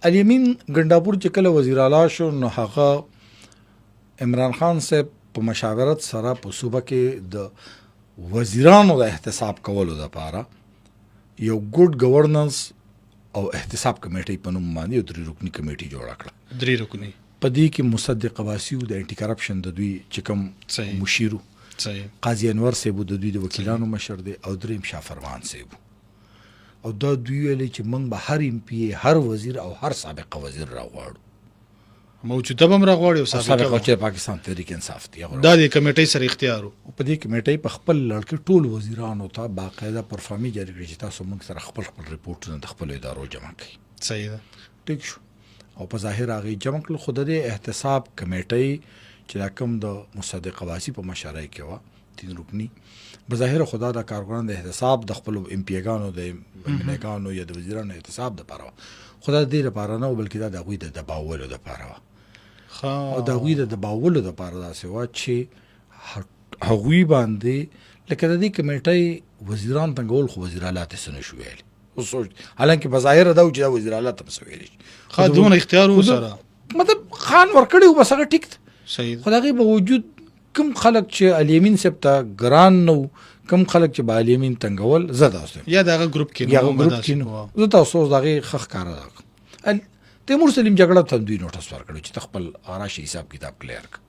الیمین ګنډاپور چې کله وزیر اعلی شو نو هغه عمران خان صاحب په مشاورت سره په صوبه کې د وزیرانو د احتساب کولو لپاره یو ګډ گورننس او احتساب کمیټې په نوم باندې یو 3 رکنی کمیټې جوړه کړه. 3 رکنی په دې کې مصدق عباسی د انټي کرپشن د دوی چې کوم مشیرو قاضي انور صاحب د دوی د وکیلانو مشر دی او دریم شاه فرمان صاحب او دا دوی ویلي چې موږ به هر ایم پی هر وزیر او هر سابق وزیر راغواړو موجوده به راغواړي او سابق چې پاکستان تحریک انصاف دی دا د کمیټې سره اختیار او په دې کمیټې په خپل لړکې ټول وزیرانو ته باقاعده پرفارمي جاری کړی چې تاسو موږ سره خپل ریپورټونه د خپل ادارو جمع کړئ. صحیح ده ټیک شو او په ظاهر هغه جمع کړل. خود د احتساب کمیټې چې کوم د مصدق عباسی په مشرۍ کې و 3 رکنی بظاهر خدا د کارګرانو د احتساب د خپل ام پی ګانو د منګانو یا د وزیرانو احتساب د پاره خدا دې لپاره نه بلکې دا غوي د دباولو د پاره او دا غوي د دباولو د پاره دا سوا چې هغوی باندې لکه د دې کمیټې وزیران تنګول خو وزیر اعلی ته سن شو ویل او سوچ حالانکه بظاهر دا چې وزیر اعلی ته مسویل خادون اختیار وسره مطلب خان ورکړي وبسغه ټیک صحیح خدای به وجود کم خلق چې الیمین سب ته ګران نو کم خلق چې با الیمین تنګول زده اوسه یا دغه ګروپ کې نو زه تاسو دغه خخ کار ده تیمور سلیم جګړه ته دوی نوټس ورکړو چې خپل آراشي حساب کتاب کلیر کړ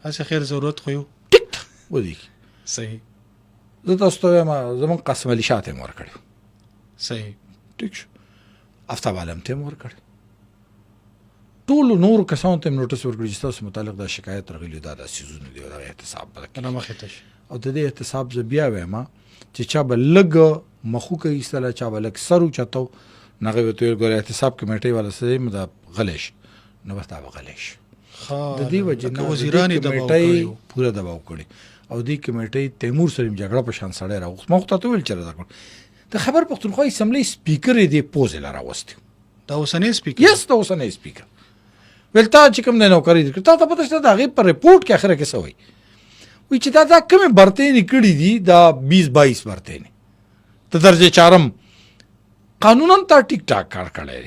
هڅه خیر ضرورت خو یو ټیک ودی صحیح زه تاسو ته ما زمون قسم علي شاته مور کړو صحیح ټیک شو افتاب عالم ته مور کړ ټول نور کسان ته نوټس ورکړي چې تاسو متعلق د شکایت راغلی دا سيزونه دی او احتساب بلکې نه مخه تش او د دې احتساب ز بیا وایم چې چا بلګ مخو کوي استله چا بلګ سرو چتو نغه وته ګور احتساب کمیټې والا سره مد غلیش نو وتا غلیش د دې وجه وزیران کمیټې پورا دباو کړي او دې کمیټې تیمور سلیم جګړه په شان سړی راغوښ مخ ته ویل چر دا د خبر پختونخوا اسمبلی سپیکر دې پوز لاره واستو دا اوسنۍ سپیکر یس دا اوسنۍ سپیکر ولتا چې کوم نه نوکری دي ته پته شته دا غي پر ریپورت کې اخره کې سوې وی چې دا کومه برته نکړي دي دا 20-22 برته نه ته درجه 4 قانونن ته ټیک ټاک کار کړی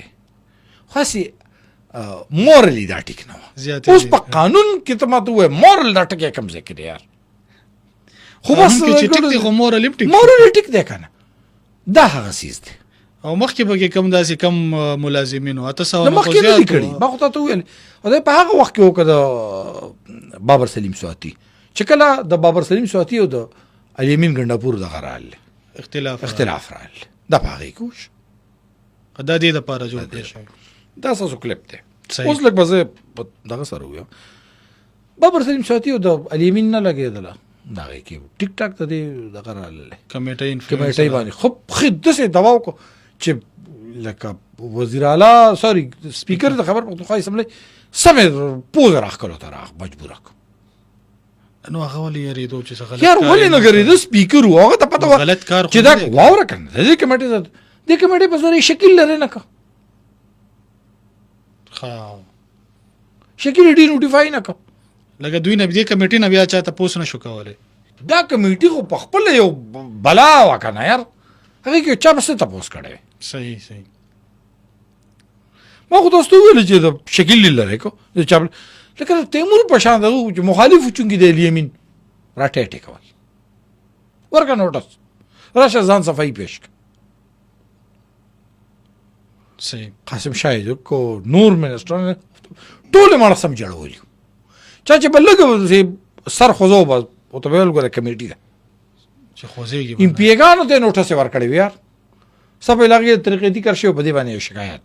خاصي مورلی دا ټیک نه اوس په قانون کې ته ماته وې مورل دا ټیک کم ذکر یار خو بس چې ټیک دی خو مورل ټیک دی کنه دا هغه سیس دی او مخکې به کم داسې کم ملازمینو اته سو نه مخکې نه کړی ما خو ته ویل او دا په هغه وخت کې وکړه بابر سلیم سواتی چې کله د بابر سلیم سواتی او د الیمین ګنډاپور د غرال اختلاف رال دا پاره کوش دا دې د پاره جوړ کړی دا ساسو کلیپ دی اوس لکه به دغه سره ویا بابر سلیم سواتی او د الیمین نه لګیدله دا کې ټیک ټاک ته دې د غرال کمیټې باندې خو خد څه دواو کو چې لکه وزیر اعلی سوري سپیکر د خبر پختونخوا اسمبلی سمې پوز راخلو تر مجبور نو هغه ولې یریدو چې غلط یار ولې نه غریدو سپیکر هغه ته پته غلط کار چې دا واوره کنه د کمیټې په ځای شکل لري نه کا شکل ډی نوټیفای نه کا لکه دوی نه دې کمیټې نه بیا چاته پوس نه شو کولای دا کمیټې خو په خپل یو بلا وکنه یار هغه کې چا بس ته پوس کړي صحیح ما خو تاسو ویل چې د شکل لري کو چا لکه تیمور په شان دغه چې مخالف چونګي د الیمین راټه ټیکول ورکه نوټس راشه ځان صفای پیش صحیح قاسم شاهد کو نور منسټر ټول مړ سم جوړول چا چې بلګ سر خوځو بس او ته ویل ګره کمیټي چې خوځيږي ام پی ګانو ته نوټس ورکړی یار سب علاقې طریقې دي کرشي په دې باندې شکایت